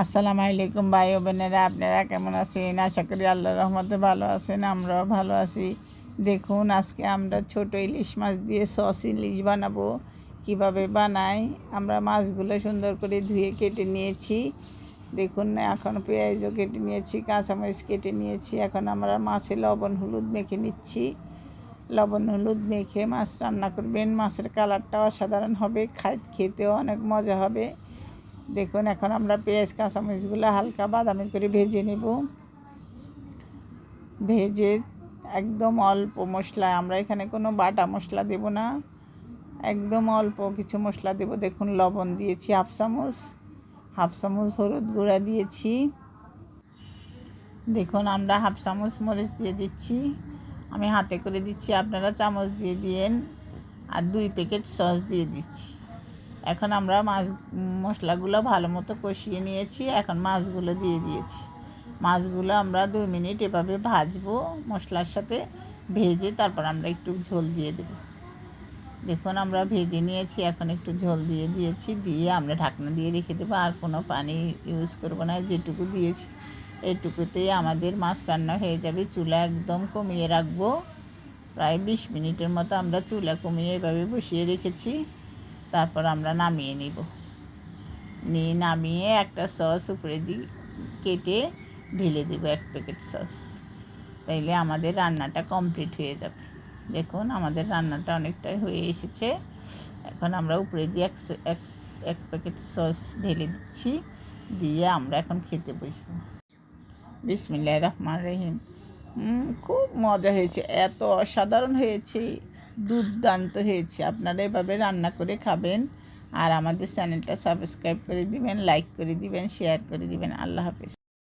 আসসালামু আলাইকুম ভাই ও বোনেরা, আপনারা কেমন আছেন? আশা করি আল্লাহর রহমতে ভালো আছেন, আমরাও ভালো আছি। দেখুন, আজকে আমরা ছোট ইলিশ মাছ দিয়ে সস ইলিশ বানাবো। কিভাবে বানাই, আমরা মাছগুলো সুন্দর করে ধুয়ে কেটে নিয়েছি। দেখুন, এখন পেঁয়াজও কেটে নিয়েছি, কাঁচামরিচ কেটে নিয়েছি। এখন আমরা মাছে লবণ হলুদ মেখে নিচ্ছি। লবণ হলুদ মেখে মাছ রান্না করবেন, মাছের কালারটা অসাধারণ হবে, খেতেও অনেক মজা হবে। দেখুন, এখন আমরা পেঁয়াজ কাঁচামরিচগুলো হালকা বাদামি করে ভেজে নেব। ভেজে একদম অল্প মশলা, আমরা এখানে কোনো বাটা মশলা দেব না, একদম অল্প কিছু মশলা দেব। দেখুন, লবণ দিয়েছি হাফ চামচ হলুদ গুঁড়া দিয়েছি। দেখুন, আমরা হাফ চামচ মরিচ দিয়ে দিচ্ছি, আমি হাতে করে দিচ্ছি, আপনারা চামচ দিয়ে দিয়েন। আর 2 প্যাকেট সস দিয়ে দিচ্ছি। এখন আমরা মশলাগুলো ভালো মতো কষিয়ে নিয়েছি। এখন মাছগুলো দিয়ে দিয়েছি। মাছগুলো আমরা 2 মিনিট এভাবে ভাজবো মশলার সাথে। ভেজে তারপর আমরা একটু ঝোল দিয়ে দেব। দেখুন, আমরা ভেজে নিয়েছি, এখন একটু ঝোল দিয়ে দিয়েছি, দিয়ে আমরা ঢাকনা দিয়ে রেখে দেবো। আর কোনো পানি ইউজ করবো না, যেটুকু দিয়েছি এইটুকুতেই আমাদের মাছ রান্না হয়ে যাবে। চুলা একদম কমিয়ে রাখবো, প্রায় 20 মিনিটের মতো আমরা চুলা কমিয়ে এভাবে বসিয়ে রেখেছি। তারপর আমরা নামিয়ে নামিয়ে একটা সস উপরে কেটে ঢেলে দেব, 1 প্যাকেট সস। তাইলে আমাদের রান্নাটা কমপ্লিট হয়ে যাবে। দেখুন, আমাদের রান্নাটা অনেকটাই হয়ে এসেছে। এখন আমরা উপরে দিয়ে এক প্যাকেট সস ঢেলে দিচ্ছি, দিয়ে আমরা এখন খেতে বসবো। বিসমিল্লাহির রহমানির রহিম। খুব মজা হয়েছে, এত অসাধারণ হয়েছে, দুর্দান্ত হয়েছে। আপনারা এভাবে রান্না করে খাবেন। আর আমাদের চ্যানেলটা সাবস্ক্রাইব করে দিবেন, লাইক করে দিবেন, শেয়ার করে দিবেন। আল্লাহ হাফেজ।